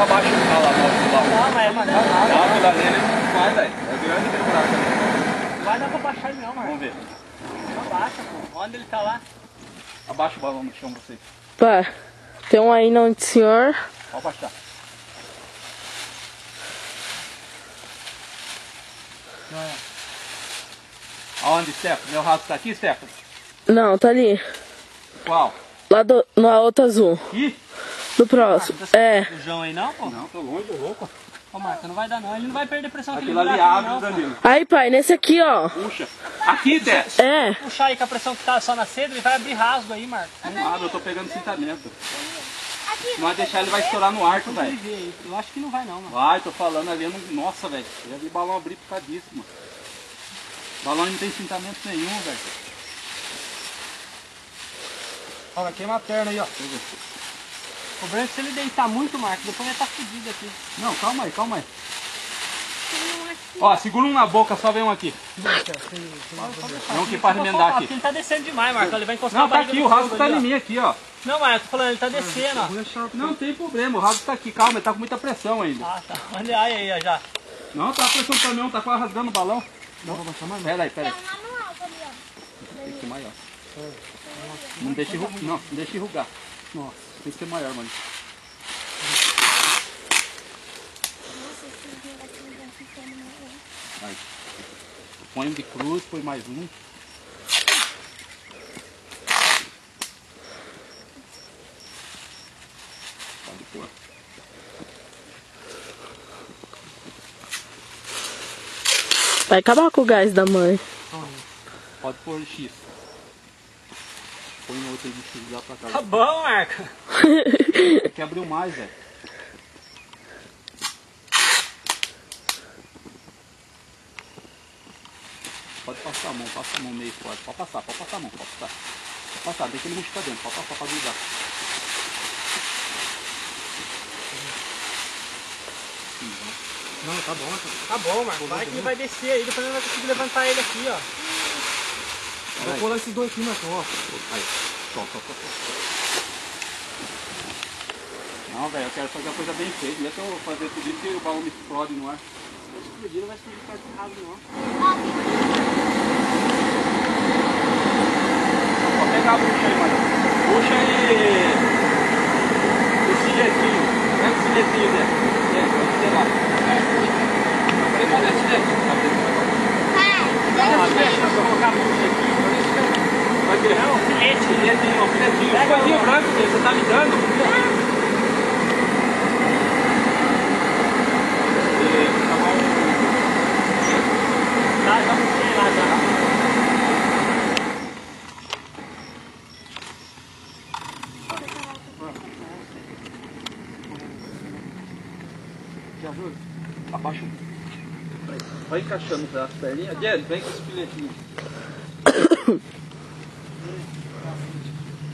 pra baixo lá no outro lado. Não, mas é mais nada. Não, aquilo ali ele não vai, velho. É grande aquele buraco ali. Não vai dar pra baixar ele não, Marcos. Vamos ver. Não baixa, pô. Onde ele tá lá? Abaixa o balão no chão pra vocês. Pá, tem um aí não de senhor. Pode baixar. Aonde, Stefano? Meu rato tá aqui, Stefano? Não, tá ali. Qual? Lá na outra azul. Aqui? Do próximo. É. O João aí não, pô? Não, tô longe, tô louco. Ô, Marcos, não vai dar não. Ele não vai perder pressão aquele Aquilo ali buraquinho abre, não, Danilo. Aí, pai, nesse aqui, ó. Puxa. Aqui, Té. É. pô. Puxar aí com a pressão que tá só na seda, ele vai abrir rasgo aí, Marcos. Não abre, eu tô pegando cintamento. Não vai deixar, ele vai estourar no arco, Ele velho. vê aí. Eu acho que não vai não, mano. Vai, tô falando ali, eu não... Nossa, velho. Eu já vi balão abrir por causa disso, mano. Balão não tem cintamento nenhum, velho. Olha, queima a perna aí, ó. O branco, se ele deitar muito, Marcos, depois vai estar fudido aqui. Não, calma aí, calma aí. Ó, segura um na boca, só vem um aqui. Vem um aqui pra remendar aqui. Porque ele tá descendo demais, Marcos. Ele vai encostar Não, a tá barriga aqui, no o rasgo fogo tá ali, em ó. mim aqui, ó. Não, mas eu tô falando, ele tá descendo, ó. Não tem problema, o rasgo tá aqui, calma, ele tá com muita pressão ainda. Ah, tá. Olha aí, ó, já. Não, tá a pressão também, não, tá quase rasgando o balão. Não, vou baixar mais. Pera aí, pera aí. Tem um lá no alto ali, ó. Tem que ser maior. Não deixa enrugar, não deixa enrugar. Nossa, tem que ser maior, mano. Nossa, esse negocinho vai ficando maior. Vai. Põe um de cruz, põe mais um. Pode pôr. Vai acabar com o gás da mãe. Pode pôr X. Põe um outro de X lá pra cá. Tá bom, Marcos. Tem que abriu mais, velho. Pode passar a mão meio forte. Pode passar a mão, pode passar. Pode passar, deixa ele mexer pra dentro, pode passar pra grudar. Não, tá bom. Tá bom, Marcos. Vai que ele vai descer aí, depois ele vai conseguir levantar ele aqui, ó. Vou colar esses dois aqui, Marcão, ó. Aí, solta. Não, velho, eu quero fazer uma coisa bem feita. Deixa eu fazer tudo isso e o balão me explode no ar. Se explodir, não vai explodir por causa do rasgo, não. Só pegar a bucha aí, mano. Puxa e... esse jeitinho. Pega esse jeitinho, Zé. Pode ser lá. Você pode esse jeitinho, tá vendo? Deixa eu colocar a bucha aqui. Vai ver. Não, filete. Filetinho. Filetinho branco, Zé, você tá me dando? Tá bom. Tá, já buchei lá, já. Te ajuda? Abaixa. Vai encaixando as perninhas. Jerry, vem com esse filetinho.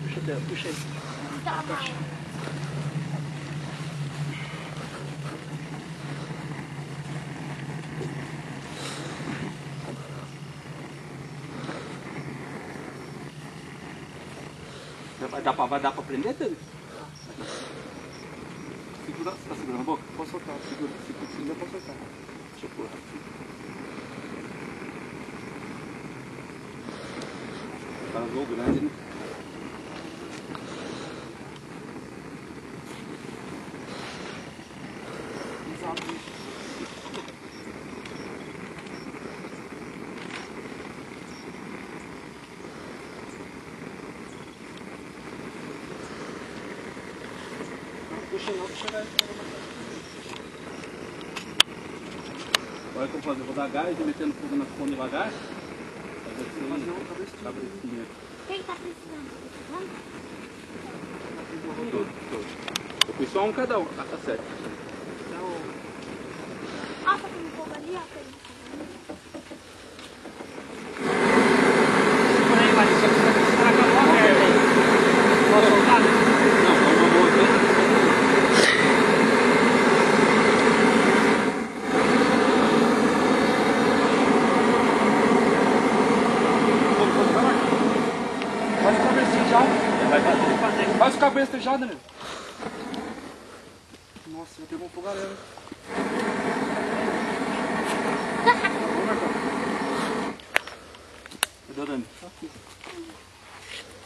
Puxa dela, puxa aí. Vai dar pra prender, Pedro? Segura, você tá segurando a boca? Posso soltar, segura. Se quiser, posso soltar. Deixa eu pôr aqui. Para voo grande, né? Puxa não, puxa vai. Olha o que eu vou fazer, eu vou dar gás, metendo fogo na fonte devagar. Fazer assim, cabecinha. Quem tá precisando? Eu fui só um cada um, tá certo. Ah, tá com um fogo ali, ó. Segura aí, Marcos. Só precisa segurar com a mão aberta aí. Posso soltar? Não, calma, boa, né? Faz o cabecinho já. Vai fazer. Faz o cabeça já, Danilo. Nossa, vai ter bom fogareiro. Cadê, Dani?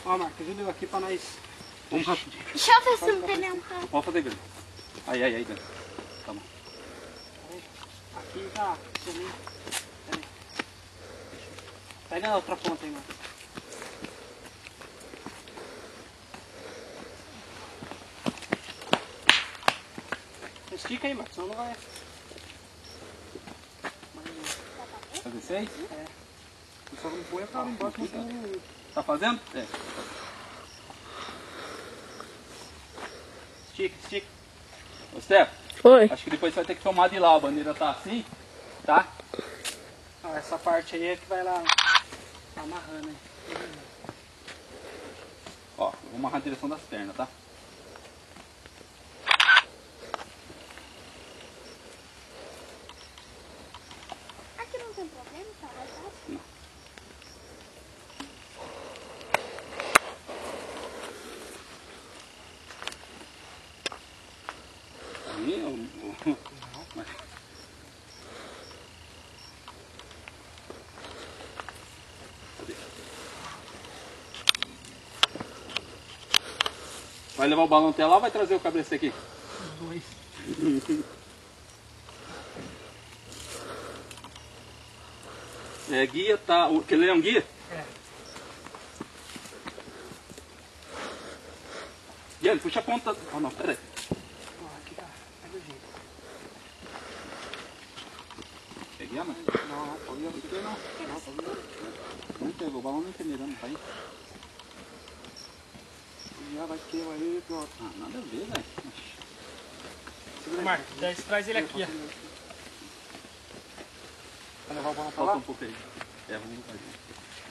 Ó, Marcos, ajuda aqui pra nós. Vamos rapidinho. Deixa eu ver se não tem nenhum carro. Vamos fazer, Dani. Aí, Dani. Tá bom. Aqui já. Peraí. Pega a outra ponta aí, Marcos. Estica aí, Marcos, senão não vai. Fazer 6? É. Só não põe a cara embaixo, mas não... Tá fazendo? É. Estica. Ô, Steph, Oi. acho que depois você vai ter que tomar de lá. A bandeira tá assim, tá? Ó, essa parte aí é que vai lá amarrando aí. Ó, eu vou amarrar a direção das pernas, tá? Aqui não tem problema, tá? Vai fácil. Aí, mas... Cadê? Vai levar o balão até lá ou vai trazer o cabeça aqui? Os dois. É, guia tá... Quer ler um guia? É. Guilherme, puxa a ponta... Oh, não, peraí. Ó, aqui tá. Pega o jeito. É guia, não? Não, pode ir aqui não. Não, pode ir. Não pegou, o balão nem tá mirando, tá aí. Já vai queimar aí, pronto. Ah, nada a ver, velho. Marcos, traz ele aqui, ó. Vai levar o balão pra Falta lá? um pouco aí. É, vamos fazer.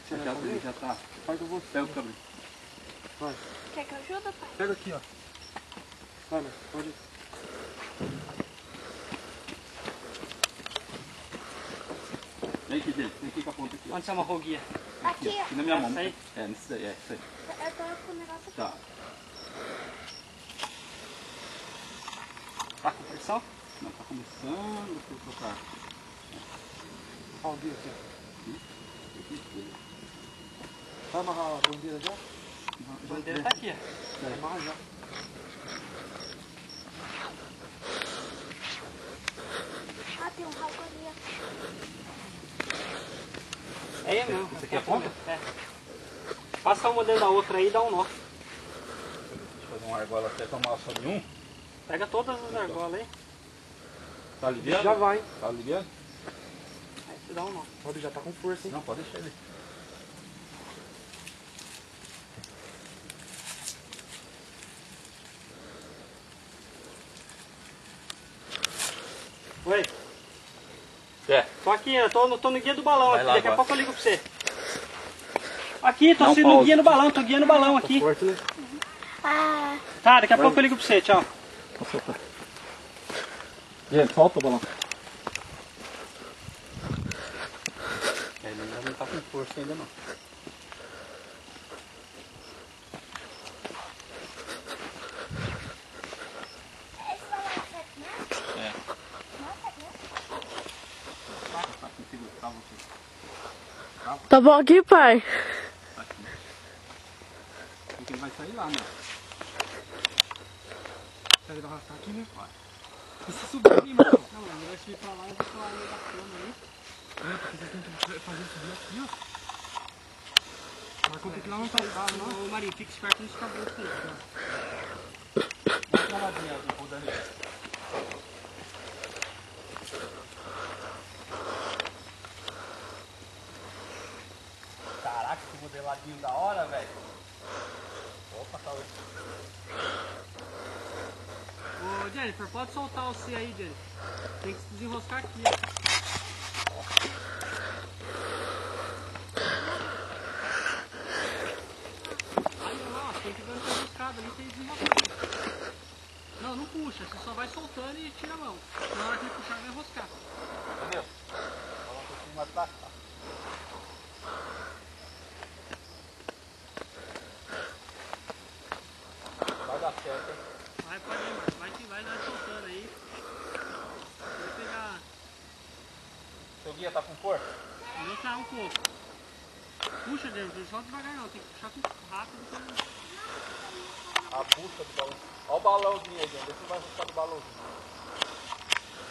Você vai Já, fazer? já tá. Faz com você. Pega o cabelo. Vai. Quer que eu ajude, pai? Pega aqui, ó. Vai, mas pode ir. Vem aqui dentro, vem aqui com a ponta aqui. Ó. Onde você amarrou o guia? Aqui, Aqui ó. na minha mão. Essa aí? É, nesse daí, é, isso aí. Eu tô com o negócio aqui. Tá. Tá com pressão? Não, tá começando a tocar. Ó, o guia aqui, ó. Vai amarrar a bandeira já? A bandeira tá aqui, ó. Vai amarrar já. Ah, tem um rabo ali, ó. É aí mesmo. Essa aqui é a ponta? É. Passa uma dentro da outra aí e dá um nó. Deixa eu fazer uma argola até tomar só de um. Pega todas as argolas aí. Tá aliviado? Já vai. Tá aliviado? Aí você dá um nó. Pode, já tá com força, hein? Não, pode deixar ele. Oi. É. Tô aqui, eu tô no guia do balão Vai aqui. lá Daqui a agora. pouco eu ligo pra você. Aqui, tô Não, no pausa. guia no balão, tô guiando o balão aqui. Forte, né? Ah, Tá, daqui a pouco eu ligo pra você, tchau. Gente, solta o balão. Ele ainda não tá com força ainda não. esse balão é 7 metros? É. Não, 7 metros. Tá contigo, tá você. Tá bom aqui, pai? Tá aqui. Porque ele vai sair lá, né? Pega ele arrastar aqui, né? Vai. E se subir aqui, mano? Não, mano, vai subir pra lá e vou pra lá no meio da cama aí. É, porque você tem que fazer subir aqui, ó. Mas tem que levantar o carro, não? Ô Marinho, fica esperto nos cabelos aí. Dá uma ladinha aqui pro Dani. Caraca, que modeladinho da hora, velho. Opa, tá hoje. Ô Jennifer, pode soltar o C aí, Jennifer. Tem que se desenroscar aqui, ó. Aí, ó, tem que dar uma desenroscada ali, tem que desenroscar. Não, não puxa, você só vai soltando e tira a mão. Na hora que ele puxar, vai enroscar. Entendeu? Coloca um pouquinho mais pra cá. Vai dar certo, hein? Vai, pode ir, Marcos. Vai soltando aí. Vai pegar. Seu guia tá com força? Não tá um pouco. Puxa, Diego, só devagar não. Tem que puxar com rápido. A bucha do balão. Olha o balãozinho aí, gente. Vê se vai arriscar do balãozinho.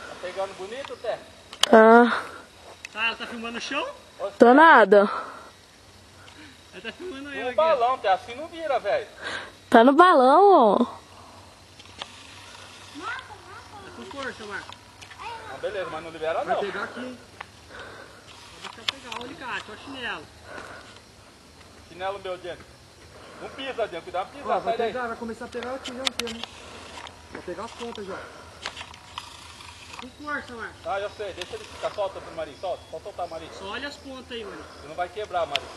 Tá pegando bonito, Té? Tá. Tá, ela tá filmando o chão? Tô nada. Ela tá filmando eu No aqui. balão, Té. Assim não vira, velho. Tá no balão, ó. Tá com força, Marcos. Ah, beleza, mas não libera Vai não. pegar aqui, hein? Deixa eu pegar. Olha o alicate, olha o chinelo. Chinelo meu, gente. Não pisa, gente. Cuidado pra Ó, pisar. vai Sai daí. pegar, vai começar a pegar aqui já inteiro, né? Vai pegar as pontas já. Com força, Marcos. Ah, eu sei. Deixa ele ficar. Solta pro Marinho. Solta. Pode soltar, Marinho. Só olha as pontas aí, mano. Você não vai quebrar, Marinho.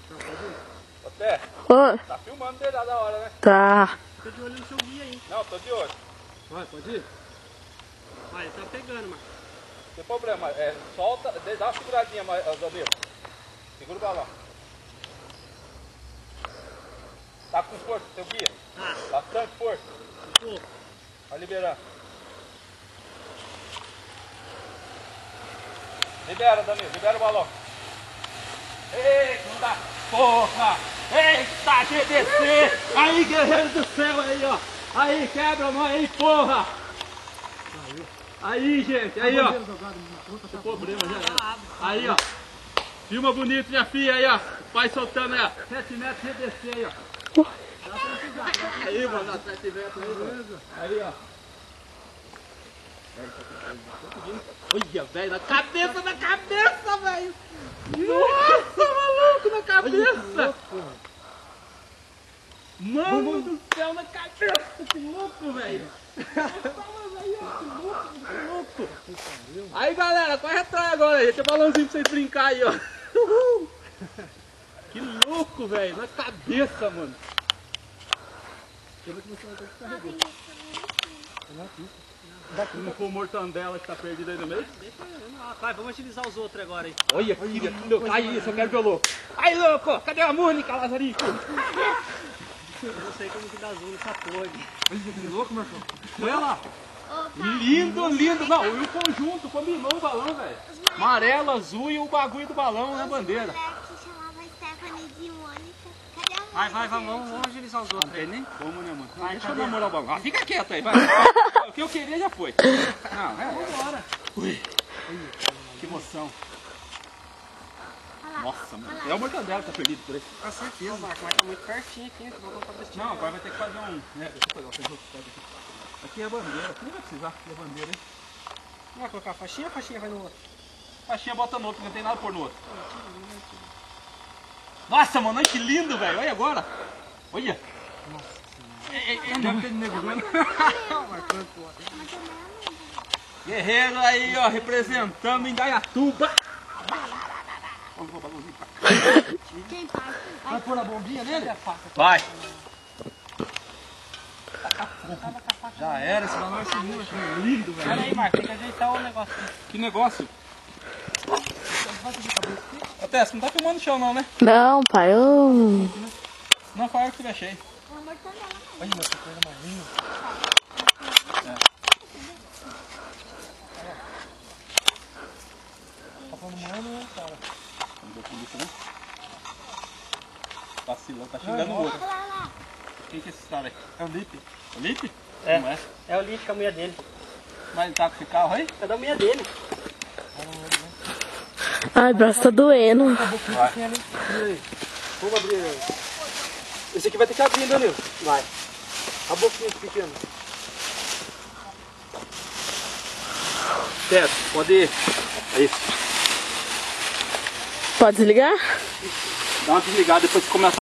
Tá, pode ir? Ô, Té. Oi. Tá filmando desde da hora, né? Tá. Fica de olho no seu guia aí. Não, tô de olho. Vai, pode ir? Vai, ele tá pegando, Marcos. Não tem problema. É, solta. Dá uma seguradinha, Danilo. Segura o balão. Tá com força, seu guia? Tá, Bastante força. um pouco. Vai liberando. Libera, Danilo. Libera o balão. Eita, porra! Eita, GDC! Aí, guerreiro do céu, aí, ó! Aí, quebra a mão aí, porra! Aí, gente, aí, ó! O problema já era. Aí, ó! Filma bonito, minha filha, aí, ó! O pai soltando aí, ó! 7 metros GDC aí, ó! Aí, mano, 7 metros aí, mano. Aí, ó! Olha, velho, na cabeça, velho! Nossa, maluco, na cabeça! Mano do céu, na cabeça! Que louco, velho! Que louco! Aí, galera, corre atrás agora aí. Tem balãozinho pra vocês brincar aí, ó. Uhul. Que louco, velho! Na cabeça, mano! Se não for o mortandela que tá perdido aí no meio. Deixa eu lá. Vai, vamos utilizar os outros agora aí. Olha, filha, que louco! Aí, isso, eu quero ver o louco! Aí, louco! Cadê a Mônica, Lazarico? Eu não sei como que dá zoom nessa porra aqui. Olha que louco, Marcão. Olha lá! Opa. Lindo, lindo! Não, e o conjunto combinou o balão, velho. Amarelo, azul e o bagulho do balão na bandeira. Os moleques chamavam Stephanie de Mônica. Cadê a Mônica? Vai, vamos agilizar os outros Não tem nem como, né, mano? Vai, Deixa eu cadê? namorar o balão. Ah, fica quieto aí, vai. O que eu queria já foi. Não, vambora. Ui, que emoção. Olha lá. Nossa, mano. É o mortadela que tá perdido por aí. Com certeza, Marcos, mas tá muito pertinho aqui. Vou colocar pra Não, agora vai ter que fazer um... É, deixa eu pegar o feijão que pega aqui. Aqui é a bandeira. Aqui não vai precisar da bandeira, hein? Não vai colocar a faixinha ou a faixinha vai no outro? Faixinha bota no outro, porque não tem nada por no outro. Nossa, mano, olha que lindo, velho. Olha agora. Olha. Deve ter de negociando. Guerreiro aí, ó, representando Indaiatuba. Quem faz? Vai pôr a bombinha nele? Vai. Já era, esse balão é seguro. Lindo, velho. Pera aí, Marcos, tem que ajeitar o negócio. Que negócio. Até, você não tá filmando o chão não, né? Não, pai, eu... Não foi eu que deixei. É uma mortadela. Olha, meu, que coisa mais linda. Tá falando mano, né, cara? Não deu polícia, né? Vacilão, tá xingando o outro. Olha lá. Quem que é esse cara aí? É o Lipe. O Lipe? É. Não é? É o lixo com a mulher dele. Mas ele tá com esse carro aí? É da mulher dele. Ai, o braço tá doendo. Vai. Vamos abrir. Esse aqui vai ter que abrir, Danilo. Vai. A boquinha pequena. Certo, pode ir. É isso. Pode desligar? Dá uma desligada depois que começa.